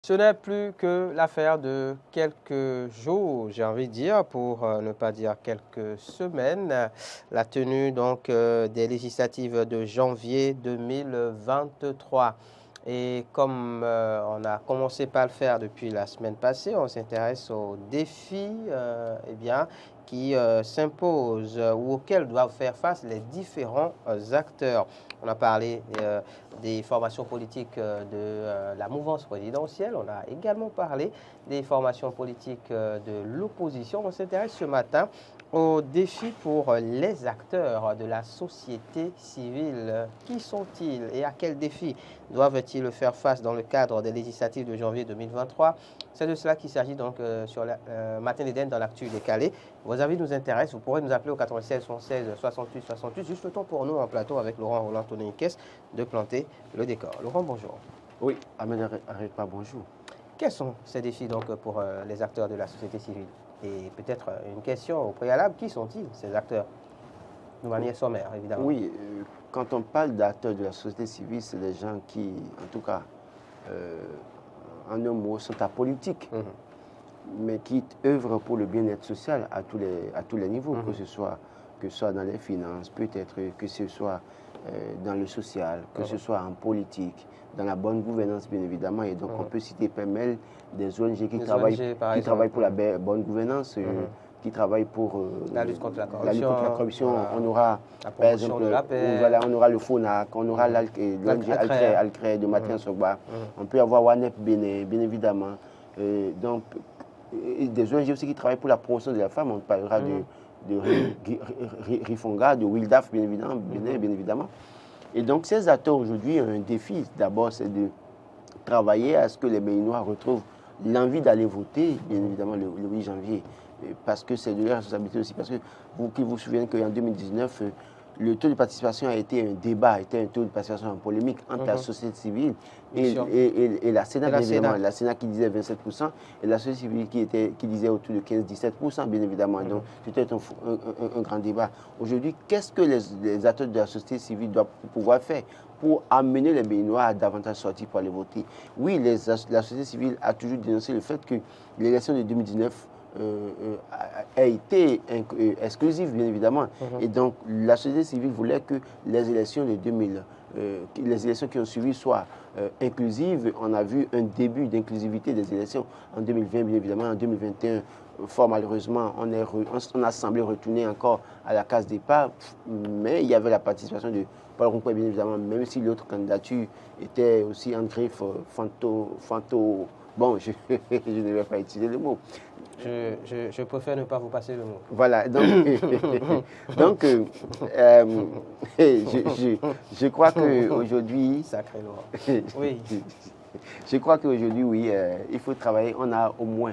Ce n'est plus que l'affaire de quelques jours, j'ai envie de dire, pour ne pas dire quelques semaines, la tenue des législatives de janvier 2023. Et comme on a commencé par le faire depuis la semaine passée, on s'intéresse aux défis qui s'imposent ou auxquels doivent faire face les différents acteurs. On a parlé des formations politiques de la mouvance présidentielle. On a également parlé des formations politiques de l'opposition. On s'intéresse ce matin aux défis pour les acteurs de la société civile. Qui sont-ils et à quels défis doivent-ils faire face dans le cadre des législatives de janvier 2023? C'est de cela qu'il s'agit donc sur la Matin d'Éden dans l'actu décalé. Vos avis nous intéressent. Vous pourrez nous appeler au 96 76 68 68. Juste le temps pour nous en plateau avec Laurent Roland Toniniquès de planter le décor. Laurent, bonjour. Oui, Ahmed Arepa, bonjour. Quels sont ces défis donc pour les acteurs de la société civile? Et peut-être une question au préalable, qui sont-ils ces acteurs? De manière sommaire, évidemment. Oui, quand on parle d'acteurs de la société civile, c'est des gens qui, en tout cas, en un mot, sont apolitiques, mais qui œuvrent pour le bien-être social à tous les niveaux, que ce soit dans les finances, peut-être que ce soit dans le social, que ce soit en politique, dans la bonne gouvernance, bien évidemment. Et donc, on peut citer pêle-mêle des ONG qui travaillent pour la bonne gouvernance, qui travaillent pour la lutte contre la corruption. Voilà. On aura, par exemple, on aura le FONAC, on aura l'ONG Alcré de Mathias Sogba. On peut avoir WANEP Bénin, bien évidemment. Donc, des ONG aussi qui travaillent pour la promotion de la femme. On parlera de Rifonga, de Wildaf, bien évidemment. Et donc, ces acteurs aujourd'hui ont un défi. D'abord, c'est de travailler à ce que les Béninois retrouvent l'envie d'aller voter, bien évidemment, le 8 janvier. Parce que c'est de leur responsabilité aussi. Parce que vous souvenez qu'en 2019, le taux de participation a été un débat, a été un taux de participation en polémique entre la société civile et la Sénat, bien évidemment. La Sénat qui disait 27% et la société civile qui disait autour de 15-17%, bien évidemment. Donc, c'était un grand débat. Aujourd'hui, qu'est-ce que les acteurs de la société civile doivent pouvoir faire pour amener les Béninois à davantage sortir pour aller voter? Oui, la société civile a toujours dénoncé le fait que l'élection de 2019 a été exclusive, bien évidemment. Et donc, la société civile voulait que les élections de 2000, les élections qui ont suivi soient inclusives. On a vu un début d'inclusivité des élections en 2020, bien évidemment. En 2021, fort malheureusement, on a semblé retourner encore à la case départ, mais il y avait la participation de Paul Roncourt, bien évidemment, même si l'autre candidature était aussi en griffe bon, je ne vais pas utiliser le mot. Je préfère ne pas vous passer le mot. Voilà, donc, je crois qu'aujourd'hui... Sacré Laurent. Oui. Je crois qu'aujourd'hui, oui, il faut travailler. On a au moins,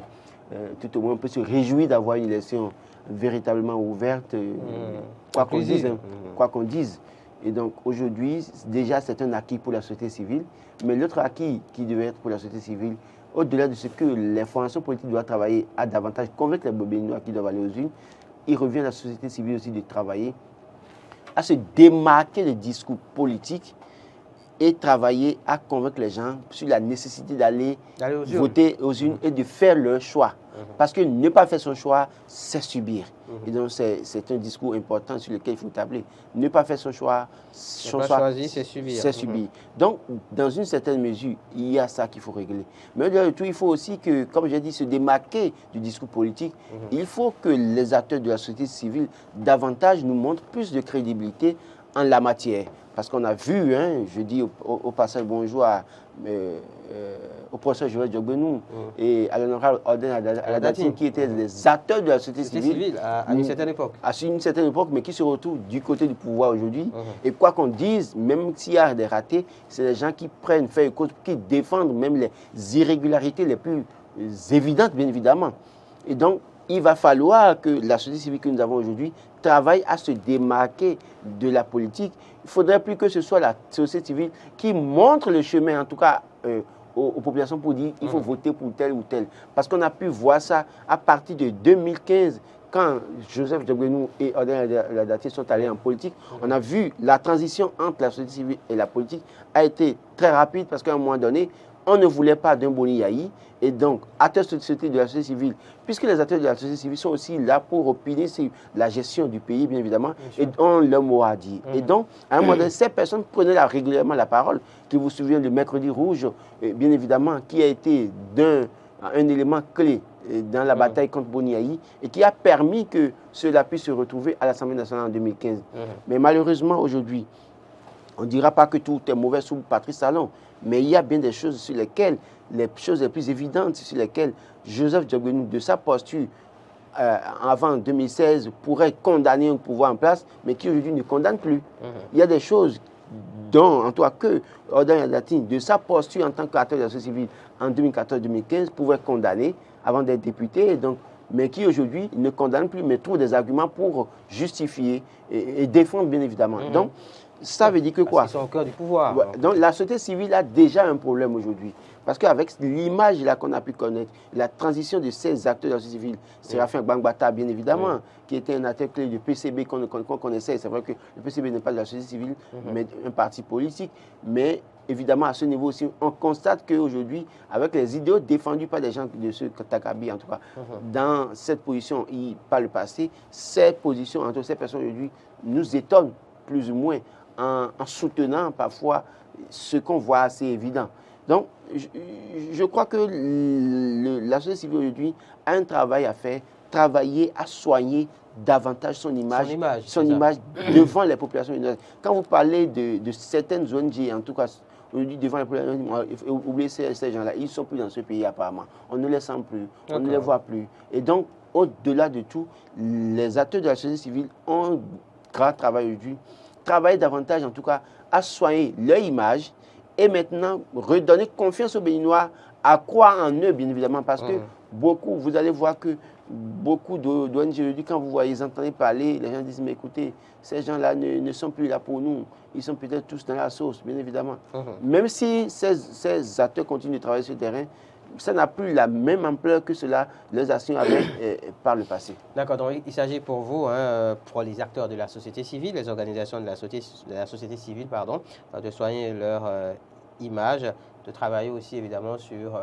tout au moins, on peut se réjouir d'avoir une élection véritablement ouverte, quoi qu'on dise. Et donc, aujourd'hui, déjà, c'est un acquis pour la société civile. Mais l'autre acquis qui devait être pour la société civile, au-delà de ce que les formations politiques doivent travailler à davantage, convaincre les Béninois qui doivent aller aux urnes, il revient à la société civile aussi de travailler à se démarquer des discours politiques et travailler à convaincre les gens sur la nécessité d'aller voter aux urnes et de faire leur choix. Parce que ne pas faire son choix, c'est subir. Et donc, c'est un discours important sur lequel il faut tabler. Ne pas faire son choix, c'est subir. C'est subir. Donc, dans une certaine mesure, il y a ça qu'il faut régler. Mais au-delà de tout, il faut aussi que, comme j'ai dit, se démarquer du discours politique. Il faut que les acteurs de la société civile davantage nous montrent plus de crédibilité en la matière. Parce qu'on a vu, je dis au passage bonjour au professeur Joël Diogbenou et à l'honorable Orden Aladatine, qui étaient des acteurs de la société civile à une certaine époque. À une certaine époque, mais qui se retrouvent du côté du pouvoir aujourd'hui. Et quoi qu'on dise, même s'il y a des ratés, c'est des gens qui prennent fait cause, qui défendent même les irrégularités les plus évidentes, bien évidemment. Et donc, il va falloir que la société civile que nous avons aujourd'hui travaille à se démarquer de la politique. Il ne faudrait plus que ce soit la société civile qui montre le chemin, en tout cas aux populations, pour dire qu'il faut voter pour tel ou tel. Parce qu'on a pu voir ça à partir de 2015, quand Joseph Diogbenou et Orden Aladatine sont allés en politique. On a vu la transition entre la société civile et la politique a été très rapide parce qu'à un moment donné, on ne voulait pas d'un Boni Yahi. Et donc, acteurs de la société civile, puisque les acteurs de la société civile sont aussi là pour opiner sur la gestion du pays, bien évidemment, et ont leur mot à dire. Et donc, à un moment donné, ces personnes prenaient régulièrement la parole, qui vous souvenez du Mercredi Rouge, bien évidemment, qui a été un élément clé dans la bataille contre Boni Yahi et qui a permis que cela puisse se retrouver à l'Assemblée nationale en 2015. Mais malheureusement, aujourd'hui, on ne dira pas que tout est mauvais sous Patrice Talon, mais il y a bien des choses sur lesquelles, les choses les plus évidentes sur lesquelles Joseph Diagbenu, de sa posture avant 2016, pourrait condamner un pouvoir en place, mais qui aujourd'hui ne condamne plus. Il y a des choses dont, en tout cas, que Ordan Yadatine, de sa posture en tant qu'acteur de la société civile en 2014-2015, pouvait condamner avant d'être député, et donc, mais qui aujourd'hui ne condamne plus, mais trouve des arguments pour justifier et défendre, bien évidemment. Donc, ça veut dire que quoi? Ils sont au cœur du pouvoir. Ouais, donc la société civile a déjà un problème aujourd'hui. Parce qu'avec l'image qu'on a pu connaître, la transition de ces acteurs de la société civile, Séraphin Gbangbata, bien évidemment, qui était un acteur clé du PCB qu'on connaissait. C'est vrai que le PCB n'est pas de la société civile, mais un parti politique. Mais évidemment, à ce niveau aussi, on constate qu'aujourd'hui, avec les idéaux défendus par des gens de ce Takabi, en tout cas, dans cette position, par le passé, ces positions entre ces personnes aujourd'hui nous étonnent plus ou moins en soutenant parfois ce qu'on voit assez évident. Donc, je crois que la société civile aujourd'hui a un travail à faire, travailler à soigner davantage son image devant les populations. Quand vous parlez de certaines ONG, en tout cas, aujourd'hui devant les populations, oubliez ces gens-là, ils ne sont plus dans ce pays apparemment. On ne les sent plus, on ne les voit plus. Et donc, au-delà de tout, les acteurs de la société civile ont un grand travail aujourd'hui, travailler davantage en tout cas à soigner leur image et maintenant redonner confiance aux Béninois, à croire en eux bien évidemment, parce que beaucoup, vous allez voir que beaucoup d'ONG aujourd'hui, quand vous voyez, ils entendez parler, les gens disent mais écoutez, ces gens-là ne sont plus là pour nous, ils sont peut-être tous dans la sauce, bien évidemment. Même si ces acteurs continuent de travailler sur le terrain, ça n'a plus la même ampleur que cela, les actions avaient par le passé. D'accord, donc il s'agit pour vous, pour les acteurs de la société civile, les organisations de la société civile, pardon, de soigner leur image, de travailler aussi évidemment sur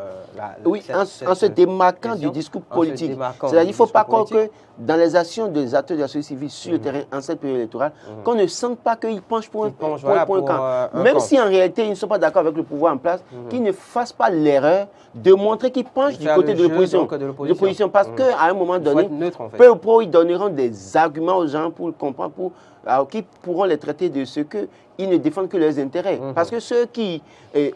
en se démarquant du discours politique. C'est-à-dire qu'il ne faut pas croire que dans les actions des acteurs de la société civile sur le terrain en cette période électorale, qu'on ne sente pas qu'ils penchent pour un camp. Même si en réalité ils ne sont pas d'accord avec le pouvoir en place, qu'ils ne fassent pas l'erreur de montrer qu'ils penchent du côté de l'opposition. Parce qu'à un moment donné, peu ou prou, ils donneront des arguments aux gens pour comprendre, qui pourront les traiter de ce qu'ils ne défendent que leurs intérêts. Parce que ceux qui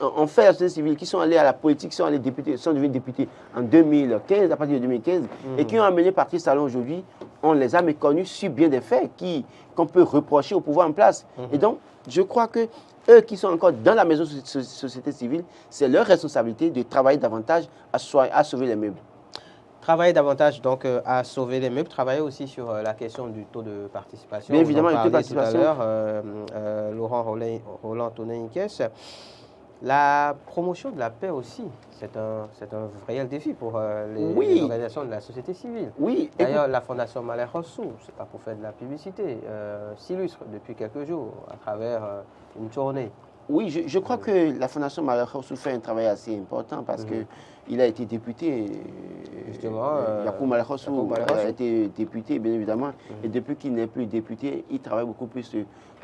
ont fait la société civile, qui sont allés à la politique, sont devenus députés en 2015, à partir de 2015, et qui ont amené Patrice Talon aujourd'hui, on les a méconnus sur bien des faits qu'on peut reprocher au pouvoir en place. Et donc, je crois que eux qui sont encore dans la maison de la société civile, c'est leur responsabilité de travailler davantage à sauver les meubles. Travailler davantage donc à sauver les meubles, travailler aussi sur la question du taux de participation. Bien évidemment, le taux de participation. Tout à l'heure, Laurent Roland Tonnet-Inkes. La promotion de la paix aussi, c'est un réel défi pour les organisations de la société civile. Oui. D'ailleurs, la Fondation Malher Rossou, ce n'est pas pour faire de la publicité, s'illustre depuis quelques jours à travers une tournée. Oui, je crois que la Fondation Malher Rossou fait un travail assez important parce qu'il a été député. Justement, Yacoub Malher Rossou a été député, bien évidemment. Et depuis qu'il n'est plus député, il travaille beaucoup plus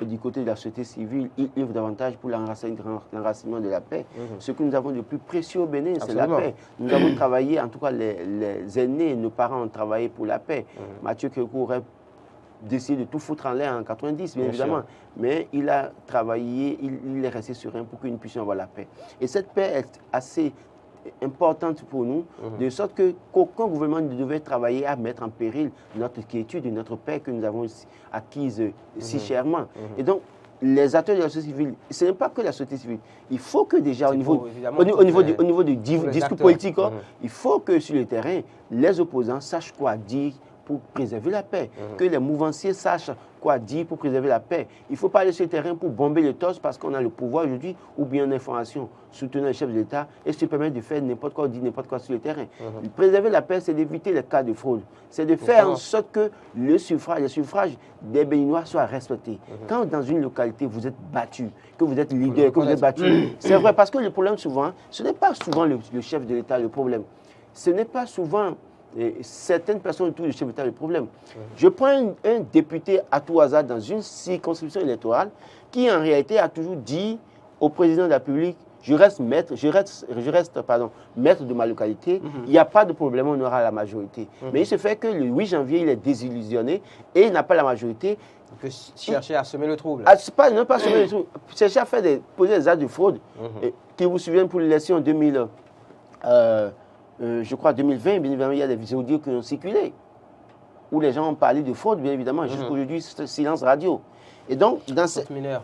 du côté de la société civile. Il œuvre davantage pour l'enracinement de la paix. Ce que nous avons de plus précieux au Bénin, c'est la paix. Nous avons travaillé, en tout cas les aînés, nos parents ont travaillé pour la paix. Mathieu Kékou aurait décidé de tout foutre en l'air en 90, bien évidemment. Sûr. Mais il a travaillé, il est resté serein pour que nous puissions avoir la paix. Et cette paix est assez importante pour nous, de sorte qu'aucun gouvernement ne devait travailler à mettre en péril notre quiétude et notre paix que nous avons acquise si chèrement. Et donc, les acteurs de la société civile, ce n'est pas que la société civile. Il faut que déjà au niveau du discours politique, il faut que sur le terrain, les opposants sachent quoi dire pour préserver la paix, que les mouvanciers sachent quoi dire pour préserver la paix. Il ne faut pas aller sur le terrain pour bomber les torses parce qu'on a le pouvoir aujourd'hui ou bien l'information soutenant le chef de l'État et se permettre de faire n'importe quoi, dire n'importe quoi sur le terrain. Préserver la paix, c'est d'éviter les cas de fraude. C'est de faire en sorte que le suffrage des Béninois soit respecté. Quand dans une localité, vous êtes battu, que vous êtes leader, que vous êtes battu, c'est vrai parce que le problème souvent, ce n'est pas souvent le chef de l'État le problème. Ce n'est pas souvent certaines personnes autour du chef d'État le problème. Je prends un député à tout hasard dans une circonscription électorale qui en réalité a toujours dit au président de la République, je reste maître de ma localité, il n'y a pas de problème, on aura la majorité. Mais il se fait que le 8 janvier, il est désillusionné et il n'a pas la majorité. Il peut chercher à semer le trouble. Non pas semer le trouble, chercher à faire poser des actes de fraude. Qui vous souviennent pour l'élection 2000, je crois 2020, bien évidemment, il y a des vidéos qui ont circulé, où les gens ont parlé de fraude, bien évidemment, jusqu'aujourd'hui, silence radio. Et donc, dans faute mineure.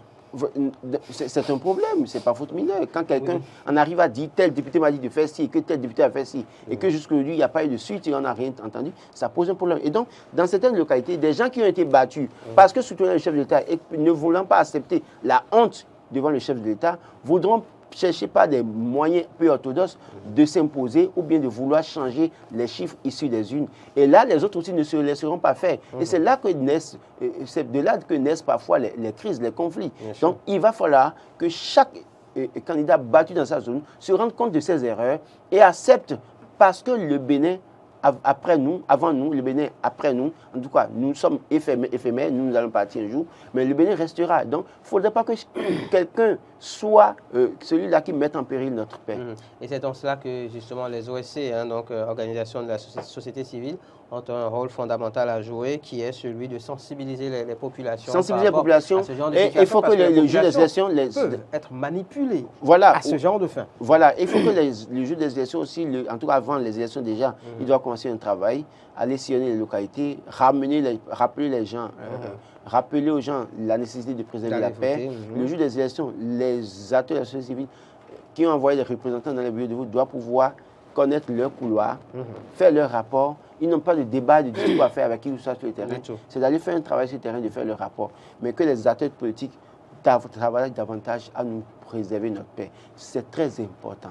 C'est un problème, c'est pas faute mineure. Quand quelqu'un en arrive à dire tel député m'a dit de faire ci, que tel député a fait ci, et que jusqu'aujourd'hui, il n'y a pas eu de suite, il n'en a rien entendu, ça pose un problème. Et donc, dans certaines localités, des gens qui ont été battus parce que soutenaient le chef de l'État et ne voulant pas accepter la honte devant le chef de l'État, voudront chercher par des moyens peu orthodoxes de s'imposer ou bien de vouloir changer les chiffres issus des urnes. Et là, les autres aussi ne se laisseront pas faire. Et c'est là que naissent, c'est de là que naissent parfois les crises, les conflits. Donc, il va falloir que chaque candidat battu dans sa zone se rende compte de ses erreurs et accepte parce que le Bénin avant nous, le Bénin après nous, en tout cas, nous sommes éphémères, nous allons partir un jour, mais le Bénin restera. Donc, il ne faudrait pas que quelqu'un soit celui-là qui mette en péril notre paix. Et c'est dans cela que, justement, les OSC, donc organisations de la société civile, ont un rôle fondamental à jouer, qui est celui de sensibiliser les populations. Sensibiliser les populations. Et il faut que les juges des élections peuvent être manipulés à ce genre de fin. Voilà, il faut que les juges des élections aussi, en tout cas avant les élections déjà, ils doivent commencer un travail, aller sillonner les localités, rappeler les gens, rappeler aux gens la nécessité de préserver la paix. Le juge des élections, les acteurs de la société civile qui ont envoyé des représentants dans les bureaux de vote doivent pouvoir connaître leur couloir, faire leur rapport. Ils n'ont pas de débat, de discours à faire avec qui que ce soit sur le terrain. C'est d'aller faire un travail sur le terrain, de faire leur rapport. Mais que les acteurs politiques travaillent davantage à nous préserver notre paix. C'est très important.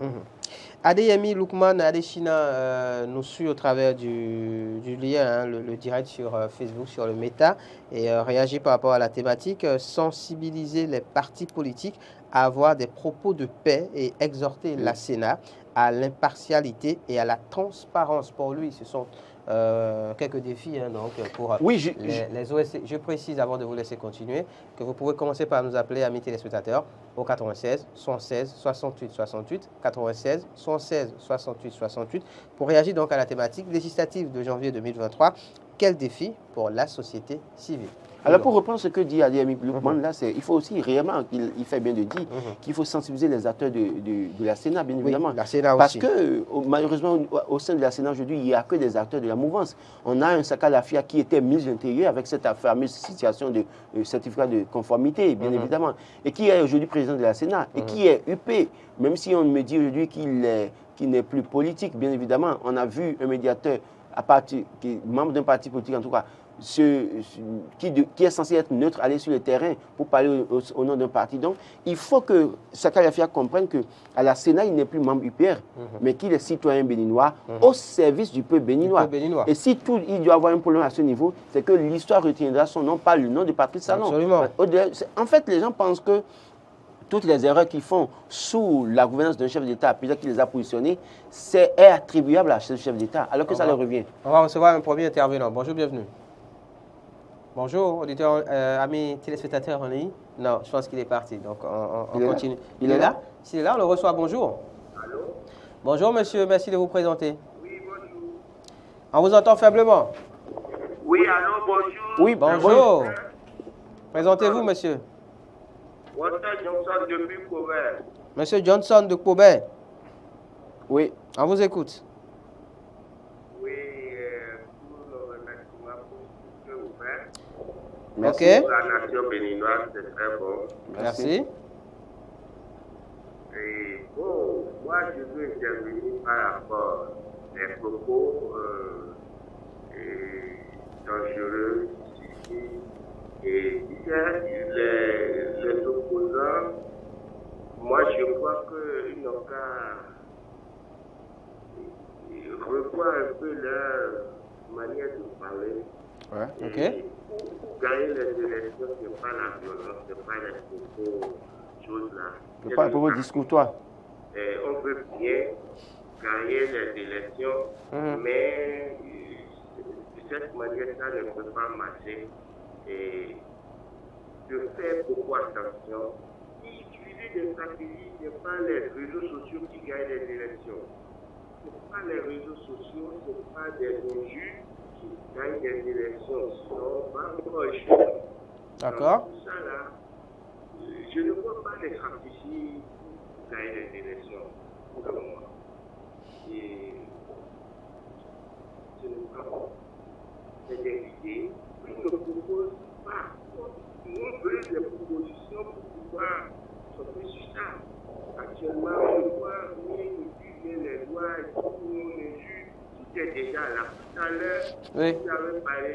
Adeyemi Loukman Adeshina nous suit au travers du lien, le direct sur Facebook, sur le Meta, et réagit par rapport à la thématique, sensibiliser les partis politiques à avoir des propos de paix et exhorter la Sénat à l'impartialité et à la transparence. Pour lui, ce sont quelques défis donc, pour les OSC. Je précise, avant de vous laisser continuer, que vous pouvez commencer par nous appeler, amis téléspectateurs, au 96 116 68 68, 96 116 68 68, pour réagir donc à la thématique législative de janvier 2023. Quel défi pour la société civile? Alors, pour reprendre ce que dit Adeyemi Loukman, là, il faut aussi réellement, il fait bien de dire, qu'il faut sensibiliser les acteurs de la Sénat, bien évidemment. La Sénat parce aussi. que, malheureusement, au sein de la Sénat aujourd'hui, il n'y a que des acteurs de la mouvance. On a un Saka Lafia qui était ministre de l'Intérieur avec cette fameuse situation de certificat de conformité, bien évidemment, et qui est aujourd'hui président de la Sénat, et qui est UP, même si on me dit aujourd'hui qu'il n'est plus politique, bien évidemment. On a vu un médiateur, membre d'un parti politique en tout cas, qui est censé être neutre, aller sur le terrain pour parler au nom d'un parti. Donc, il faut que Saka Lafia comprenne qu'à la Sénat, il n'est plus membre UPR, mais qu'il est citoyen béninois au service du peuple béninois. Et si il doit avoir un problème à ce niveau, c'est que l'histoire retiendra son nom, pas le nom de Patrice Talon. Absolument. En fait, les gens pensent que toutes les erreurs qu'ils font sous la gouvernance d'un chef d'État, peut-être qu'il les a positionnés, est attribuable à ce chef d'État, alors que ça leur revient. On va recevoir un premier intervenant. Bonjour, bienvenue. Bonjour, auditeur, amis téléspectateurs en ligne. Non, je pense qu'il est parti, donc on continue. Il est là? S'il est là, on le reçoit. Bonjour. Allô? Bonjour, monsieur, merci de vous présenter. Oui, bonjour. On vous entend faiblement. Oui, allô, bonjour. Oui, bonjour. Présentez-vous, monsieur. Walter Johnson depuis Kobe. Monsieur Johnson de Kobe. Oui. On vous écoute. Oui, pour le remerciement pour ce que vous faites. Merci. Pour la nation béninoise, c'est très bon. Merci. Et bon, moi, je veux intervenir par rapport aux propos dangereux ici. Et les opposants, moi je crois qu'ils n'ont qu'à revoir un peu leur manière de parler. Ouais. Ok. Pour gagner les élections, ce n'est pas la violence, ce n'est pas les choses-là. Ce n'est pas un propos discourtois. On veut bien gagner les élections, mais de cette manière, ça ne peut pas marcher. Et de faire beaucoup attention. Utiliser des stratégies, ce n'est pas les réseaux sociaux qui gagnent les élections. Ce n'est pas les réseaux sociaux, ce n'est pas des injures qui gagnent des élections. Sinon, on va encore. D'accord. Tout ça là, je ne vois pas les stratégies pour gagner les élections pour le moment. Et ce n'est pas bon. C'est des idées qui ne proposent pas. On veut des propositions pour pouvoir sortir sur ça. Actuellement, on voit les lois, tout est déjà là. Tout à l'heure, vous avez parlé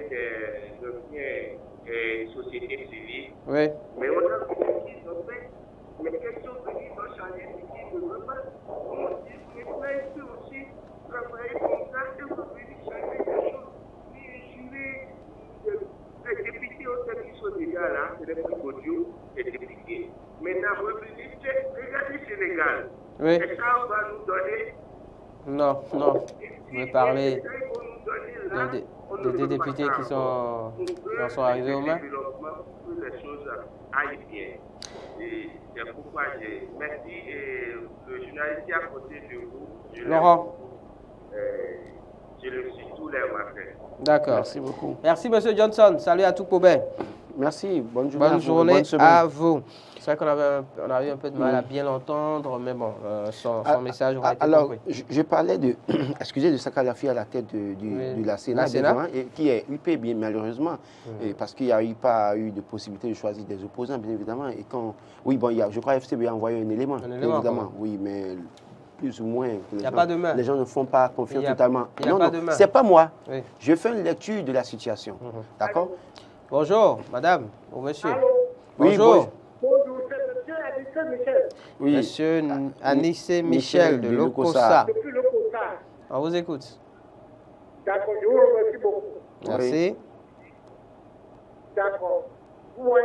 des sociétés civiles. Oui. Mais on a vu qu'ils ont fait. Mais qu'est-ce qu'ils ont changé ce qu'ils ne veulent pas? On dit que il peut aussi travailler comme ça et vous venir changer des choses. Les députés au service sont déjà là, c'est des trucs audio, les députés. Maintenant, regardez le Sénégal. Oui. Et ça, on va nous donner. Non. Vous me parlez des députés qui sont arrivés aux mains. Pour que les choses aillent bien. Et c'est pourquoi merci. Le journaliste à côté de vous, Laurent. Je le suis tous les matins. D'accord. Merci beaucoup. Merci, Monsieur Johnson. Salut à tout Pobin. Merci. Bonne journée. Bonne journée à vous. C'est vrai qu'on a eu un peu de mal à bien l'entendre, mais bon, son message aura été alors, compris. je parlais de, de Sakalafi à la tête de la Sénat, et qui est UP, bien malheureusement, parce qu'il n'y a pas eu de possibilité de choisir des opposants, bien évidemment. Et quand, je crois que FCB a envoyé un élément, bien évidemment, oui, mais plus ou moins. Les gens ne font pas confiance totalement. Non, c'est pas moi. Oui. Je fais une lecture de la situation. D'accord? Bonjour, madame ou monsieur. Allô? Oui, bonjour. Bonjour, c'est monsieur Anissé Michel. Oui. Monsieur Anissé Michel de Lokossa. Depuis Lokossa. On vous écoute. D'accord, je vous remercie beaucoup. Merci. Oui. D'accord. Oui,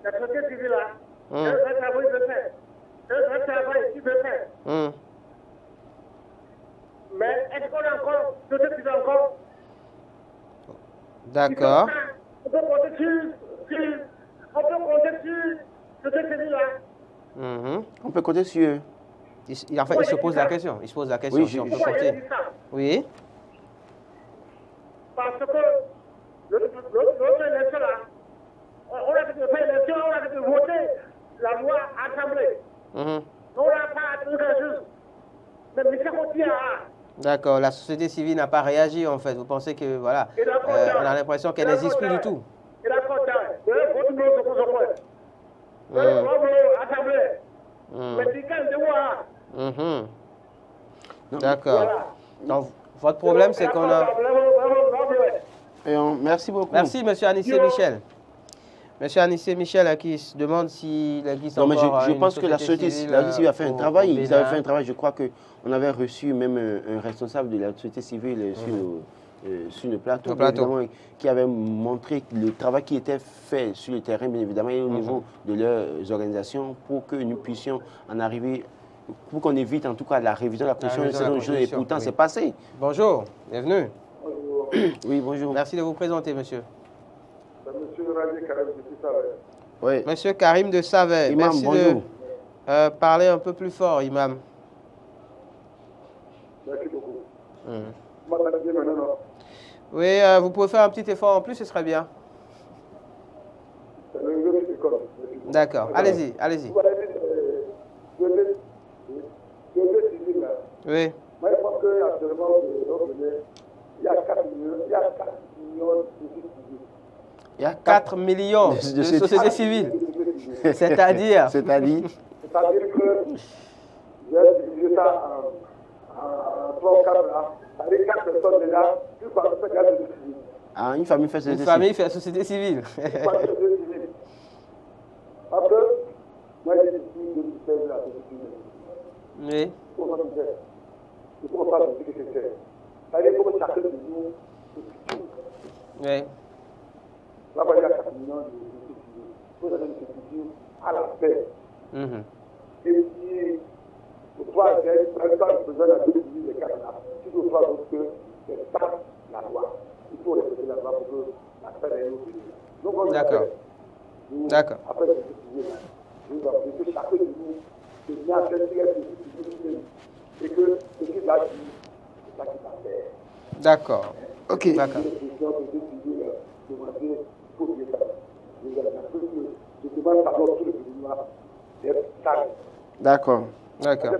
la société civile là, c'est un travail de faire. C'est un travail qui veut faire. Mais est-ce qu'on a encore, société civile encore? D'accord. On peut compter sur société civile là. On peut compter sur eux. En fait, il se pose la question. Il se pose la question si on peut compter. Oui. Parce que l'autre élection là, on a fait l'élection, on a voté la loi assemblée. On n'a pas attendu quelque chose. Mais Michel continue à. D'accord, la société civile n'a pas réagi en fait. Vous pensez que voilà, on a l'impression qu'elle n'existe plus du tout. D'accord. Donc votre problème c'est qu'on a. Merci beaucoup. Merci Monsieur Anissé Michel. Monsieur Anissé Michel qui se demande s'il existe encore mais je pense que la société civile a fait un travail. Ils avaient fait un travail. Je crois qu'on avait reçu même un responsable de la société civile sur le plateau, qui avait montré le travail qui était fait sur le terrain, bien évidemment, et au niveau de leurs organisations, pour que nous puissions en arriver, pour qu'on évite en tout cas la révision de la Constitution. Et pourtant, c'est passé. Bonjour, bienvenue. Bonjour. Oui, bonjour. Merci de vous présenter, monsieur. Monsieur Karim de Savais. Oui. Monsieur Karim de Savais. Imam, merci bonjour. De parler un peu plus fort, Imam. Merci beaucoup. Oui, vous pouvez faire un petit effort en plus, ce serait bien. D'accord, allez-y. Oui. Moi, je pense qu'actuellement, il y a 4 millions de sociétés civiles. Il y a 4 millions de sociétés civiles. C'est-à-dire C'est-à-dire que j'ai divisé ça en 3 ou 4 là. Avec 4 personnes déjà, plus par le fait qu'il y a des sociétés civiles. Ah, une famille fait société civile. Une famille fait société civile. Après, moi, j'ai dit que je fais la société civile. Oui. Il faut pas dire que c'est fait. C'est-à-dire que chacun de nous, oui. on va dire à chaque million de société civile. Il faut donner une société civile à la paix. Et puis, le troisième, le président de la société civile est capable. Si le troisième, c'est pas la loi. Il faut respecter la loi pour que la paix ait une autre. D'accord. D'accord. Après, nous avons dit que chacun de nous se met à faire et que ce qu'il a dit, c'est ça qu'il va faire. D'accord. Ok. D'accord. D'accord. D'accord.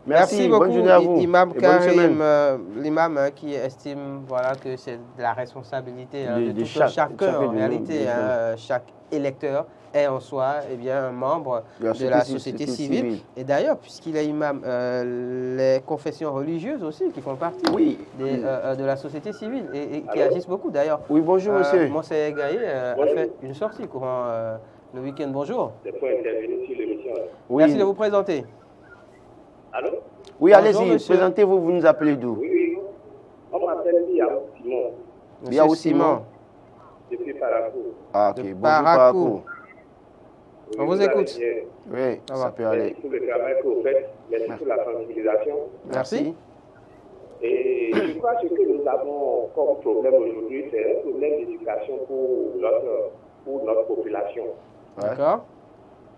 Merci beaucoup, bonne journée à vous. Imam et Karim, l'imam qui estime voilà, que c'est de la responsabilité de tout chacun en réalité. Chaque électeur est en soi un membre de la société civile. Et d'ailleurs, puisqu'il est imam, les confessions religieuses aussi qui font partie de la société civile et qui agissent beaucoup d'ailleurs. Oui, bonjour monsieur. Monseigneur Gaye a fait une sortie courant le week-end. Bonjour. C'est pour intervenir sur l'émission. Oui. Merci de vous présenter. Allô? Oui, allez-y, présentez-vous, vous nous appelez d'où? Oui. On m'appelle Biaou Simon. Biaou Simon. Depuis Parakou. Ah, ok. Bonjour Parakou. On vous écoute. Oui, ça peut aller. Merci pour le travail que vous faites. Merci pour la sensibilisation. Merci. Et je crois que ce que nous avons comme problème aujourd'hui, c'est un problème d'éducation pour notre population. D'accord.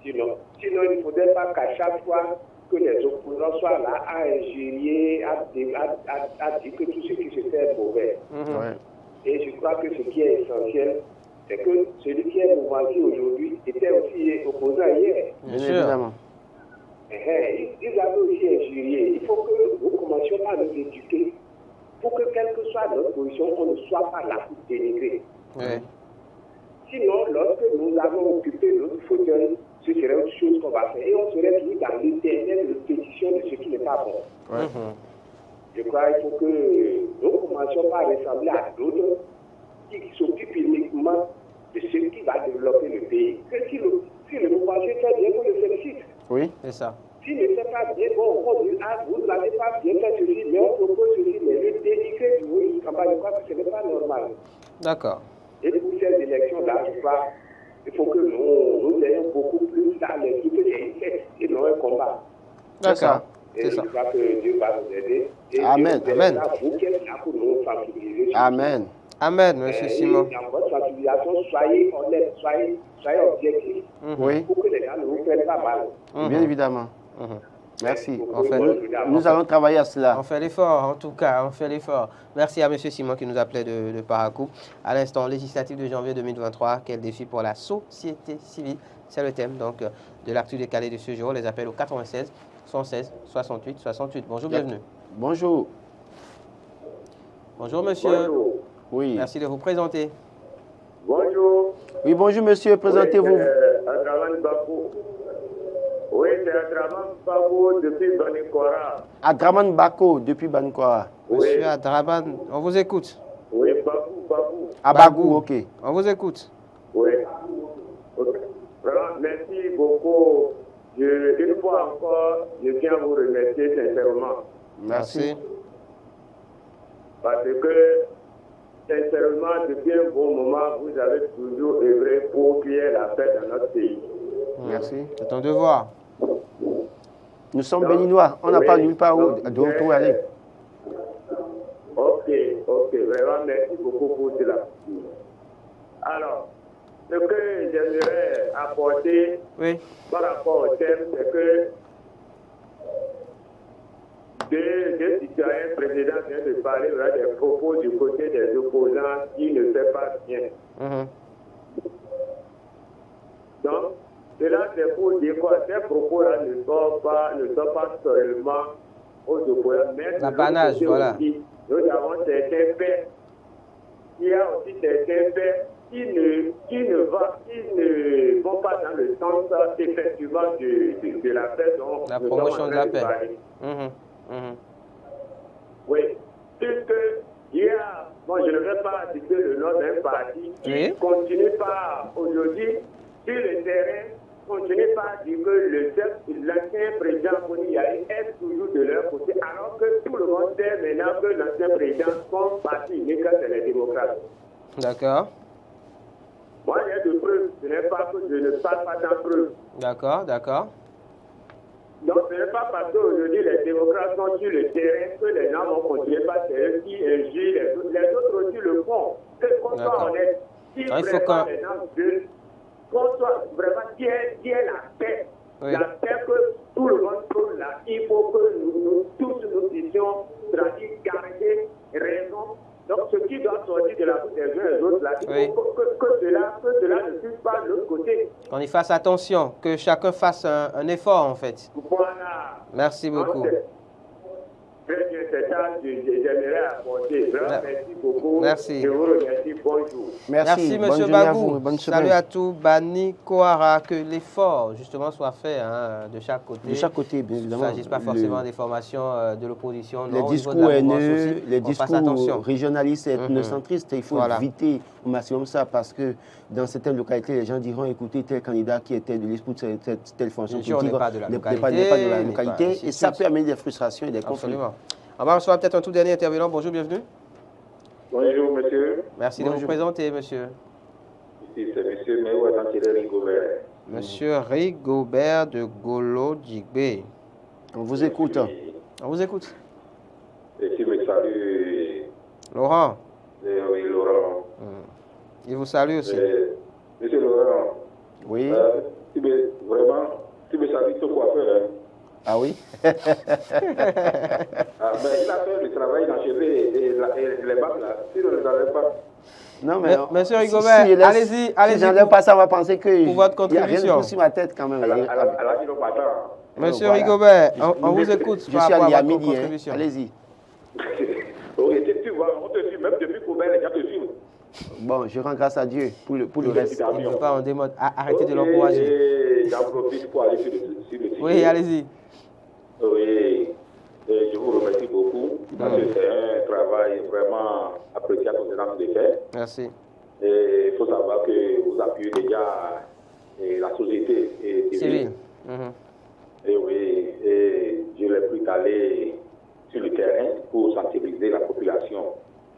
Sinon, il ne faudrait pas qu'à chaque fois que les opposants soient là à injurier, à dire que tout ce qui se fait est mauvais. Et je crois que ce qui est essentiel, c'est que celui qui est mouvementé aujourd'hui était aussi opposant hier. Bien sûr. Évidemment. Ils avaient aussi injurié. Il faut que nous commencions à nous éduquer pour que, quelle que soit notre position, on ne soit pas là pour dénigrer. Sinon, lorsque nous avons occupé notre fauteuil, ce serait autre chose qu'on va faire. Et on serait toujours dans l'éternelle répétition de ce qui n'est pas bon. Je crois qu'il faut que nous ne commencions pas à ressembler à d'autres qui s'occupent uniquement de ce qui va développer le pays. Que si le mouvement fait bien, on le félicite. Oui, c'est ça. S'il ne fait pas bien, bon, on dit, vous n'avez pas bien fait ceci, mais on propose ceci, mais le dénigrer du campagne, je crois que ce n'est pas normal. D'accord. Et pour ces élections-là, je crois il faut que nous ayons beaucoup plus à l'esprit que c'est une fête et non un combat. D'accord. Et je crois que Dieu va nous aider. Et Amen. Dieu Amen. vous qui êtes là pour nous sensibiliser. Amen. Amen, monsieur Simon. Dans votre sensibilisation, soyez honnête, soyez objectifs. Oui. Pour que les gens ne vous prennent pas mal. Bien évidemment. Merci. Nous allons travailler à cela. On fait l'effort, en tout cas, on fait l'effort. Merci à M. Simon qui nous appelait de Parakou. À l'instant, législatif de janvier 2023, quel défi pour la société civile? C'est le thème donc de l'actu décalé de ce jour. Les appels au 96 116 68 68. Bonjour, bienvenue. Bonjour. Bonjour, monsieur. Bonjour. Oui. Merci de vous présenter. Bonjour. Oui, bonjour, monsieur. Présentez-vous. Oui, Adraman Bakou. Oui, c'est Adraman Bakou depuis Banikora. Adraman Bako depuis Banikora. Monsieur Adraman, on vous écoute. Oui, Bakou. À Bagou, ok. On vous écoute. Oui. Okay. Vraiment, merci beaucoup. Une fois encore, je tiens à vous remercier sincèrement. Merci. Parce que, sincèrement, depuis un bon moment, vous avez toujours œuvré pour qu'il y ait la paix dans notre pays. Merci. C'est ton devoir. Nous sommes béninois. On n'a pas nulle part où aller. Ok. Vraiment, merci beaucoup pour cela. Alors, ce que j'aimerais apporter par rapport au thème, c'est que deux citoyens présidents viennent de parler des propos du côté des opposants qui ne fait pas bien. Donc, cela c'est pour dire quoi? Ces propos-là ne sont pas seulement aux opposants, mais l'apanage, voilà. Aussi, nous avons certains faits. Il y a aussi certains faits qui ne vont pas dans le sens effectivement de la paix. La promotion de la paix. Oui, puisque je ne vais pas citer le nom d'un parti qui continue pas aujourd'hui sur le terrain, continue pas à dire que l'ancien président Boni Yahi est toujours de leur côté, alors que tout le monde sait maintenant que l'ancien président, son parti unique, c'est les démocrates. D'accord. Moi, j'ai de preuves, ce n'est pas que je ne parle pas sans preuve. D'accord, d'accord. Donc, ce n'est pas parce qu'aujourd'hui les démocrates sont sur le terrain que les gens vont continuer par terre qui injurent les autres aussi le font. Qu'on soit honnête, si vraiment les gens veulent, qu'on soit vraiment qui est la paix, la paix que tout le monde trouve là, il faut que nous tous nous puissions garder raison. Donc, ce qui doit sortir de la bouche des uns et des autres, là, il faut que cela ne suive pas de l'autre côté. Qu'on y fasse attention, que chacun fasse un effort, en fait. Voilà. Merci beaucoup. Très bien, c'est ça que j'aimerais apporter. Merci beaucoup. Merci. Je vous remercie. Bonjour. Merci M. Bagou. Salut à tous. Bani Kouara, que l'effort, justement, soit fait de chaque côté. De chaque côté, bien évidemment. Il ne s'agit pas forcément des formations de l'opposition. Les discours haineux, les discours régionalistes et ethnocentristes, il faut éviter au maximum ça parce que dans certaines localités, les gens diront écoutez, tel candidat qui était de l'esprit de telle fonction politique n'est pas de la localité. Et ça peut amener des frustrations et des conflits. On va recevoir peut-être un tout dernier intervenant. Bonjour, bienvenue. Bonjour, monsieur. Merci de vous présenter, monsieur. Ici, c'est monsieur Meou Rigobert. Monsieur Rigobert de Golo Djigbe. On vous écoute. On vous écoute. Et qui me salue. Laurent. Oui, Laurent. Il vous salue aussi. Monsieur Laurent. Oui. Vraiment, tu me salues ton coiffeur. Ah oui? Il a fait le travail d'enlever les bacs là. Si on ne les enlève pas. Non, mais monsieur Rigobert, allez-y. Si j'enlève pas ça, on va penser que pour votre contribution. Il y a rien de sur ma tête quand même. Monsieur Rigobert, on vous écoute. Je suis à midi. Allez-y. Tu vois, on te suit, même depuis Koubert, les gens te suivent. Bon, je rends grâce à Dieu pour le reste. Il ne veut pas en démode. Arrêtez de l'encourager. J'en profite pour aller sur le site. Oui, allez-y. Oui, je vous remercie beaucoup parce que c'est un travail vraiment appréciable que vous avez fait. Merci. Et il faut savoir que vous appuyez déjà la société civile. Et oui, et je l'ai pris d'aller sur le terrain pour sensibiliser la population.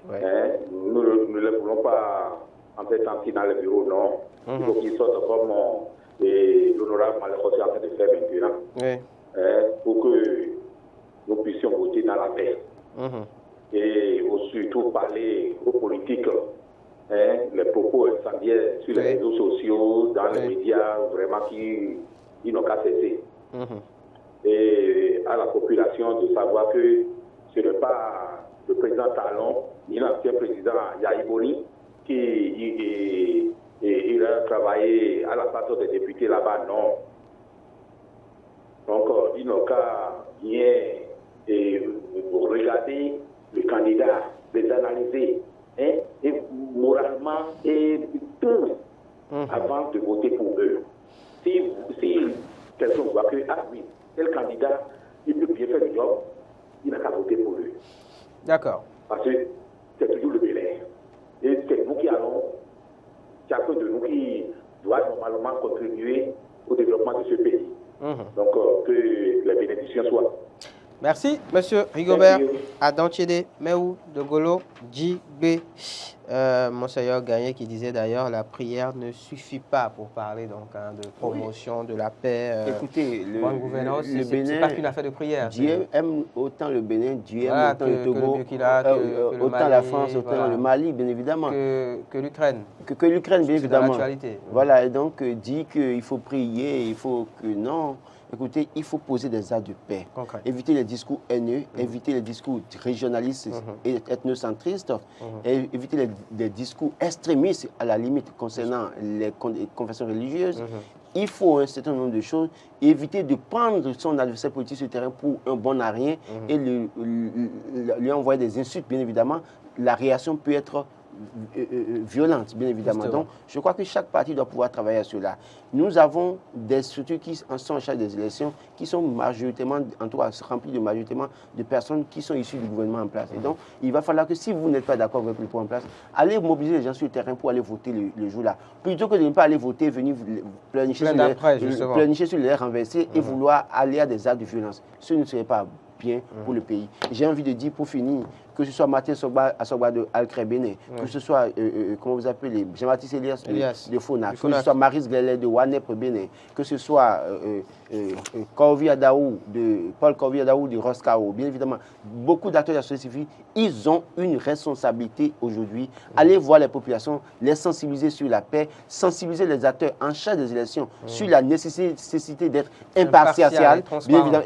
Ouais. Nous ne les voulons pas en fait sentir dans le bureau, non. Il faut qu'ils sortent comme l'honorable Malekos est en train de faire maintenant. Oui. Pour que nous puissions voter dans la paix. Et surtout parler aux politiques, les propos incendiaires sur les réseaux sociaux, dans les médias, vraiment qui n'ont qu'à cesser. Et à la population de savoir que ce n'est pas le président Talon, ni l'ancien président Yahi Boni qui ira travailler à la place des députés là-bas, non. Donc, ils n'ont qu'à bien regarder le candidat, les analyser, et moralement et tout, avant de voter pour eux. Si quelqu'un voit que, ah oui, tel candidat, il peut bien faire le job, il n'a qu'à voter pour eux. D'accord. Parce que c'est toujours le délai. Et c'est nous qui allons, chacun de nous qui doit normalement contribuer au développement de ce pays. Donc, que les bénédictions soient. Merci, monsieur Rigobert. Adantiede Meou de Golo Djigbe. Monseigneur Gagné qui disait d'ailleurs la prière ne suffit pas pour parler donc de promotion de la paix. Écoutez, bonne gouvernance, le c'est Bénin, pas qu'une affaire de prière. Dieu aime autant le Bénin, Dieu aime autant le Togo, autant Mali, la France, autant le Mali, bien évidemment. Que l'Ukraine. Que l'Ukraine, bien évidemment. L'actualité. Voilà, et donc dit qu'il faut prier, il faut que non. Écoutez, il faut poser des actes de paix. Concret. Éviter les discours haineux, éviter les discours régionalistes et ethnocentristes, et éviter les discours extrémistes à la limite concernant les confessions religieuses. Il faut un certain nombre de choses, éviter de prendre son adversaire politique sur le terrain pour un bon à rien et lui envoyer des insultes, bien évidemment. La réaction peut être violente, bien évidemment. Justement. Donc, je crois que chaque parti doit pouvoir travailler à cela. Nous avons des structures qui sont en charge des élections, qui sont majoritairement, en tout cas, remplies de majoritairement de personnes qui sont issues du gouvernement en place. Et donc, il va falloir que si vous n'êtes pas d'accord avec le pouvoir en place, allez mobiliser les gens sur le terrain pour aller voter le jour-là. Plutôt que de ne pas aller voter, venir pleurnicher sur les renversés et vouloir aller à des actes de violence. Ce ne serait pas bien pour le pays. J'ai envie de dire, pour finir, que ce soit Martin Sogba de Alcré-Bénin, que ce soit, comment vous appelez, Jean-Baptiste Elias de Fona, que ce soit Maris Glélé de Wanep Bénin, que ce soit Corvi Adaou Paul Corvi Adaou de Roscao, bien évidemment, beaucoup d'acteurs de la société civile, ils ont une responsabilité aujourd'hui. Allez voir les populations, les sensibiliser sur la paix, sensibiliser les acteurs en charge des élections sur la nécessité d'être impartial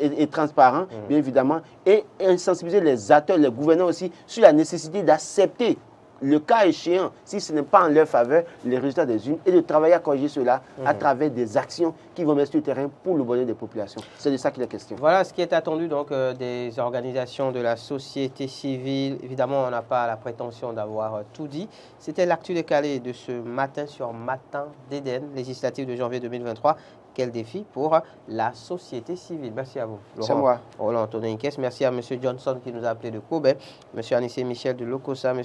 et transparent, bien évidemment, et sensibiliser les acteurs, les gouvernants aussi, sur la nécessité d'accepter, le cas échéant, si ce n'est pas en leur faveur, les résultats des urnes, et de travailler à corriger cela à travers des actions qui vont mettre sur le terrain pour le bonheur des populations. C'est de ça qu'il est question. Voilà ce qui est attendu donc des organisations de la société civile. Évidemment, on n'a pas la prétention d'avoir tout dit. C'était l'actu décalé de ce matin sur Matin d'Éden, législative de janvier 2023. Quel défi pour la société civile. Merci à vous. C'est moi. Roland Antonin Inkes. Merci à M. Johnson qui nous a appelé de Kobe, M. Anissé Michel de Lokosa, M.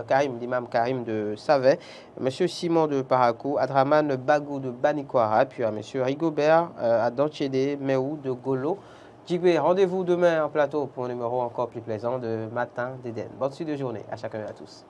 Karim, l'imam Karim de Savet, M. Simon de Parakou, Adraman Bagou de Banikwara, puis à M. Rigobert à Danchede, Meou de Golo. Jigwe, rendez-vous demain en plateau pour un numéro encore plus plaisant de Matin d'Éden. Bonne suite de journée à chacun et à tous.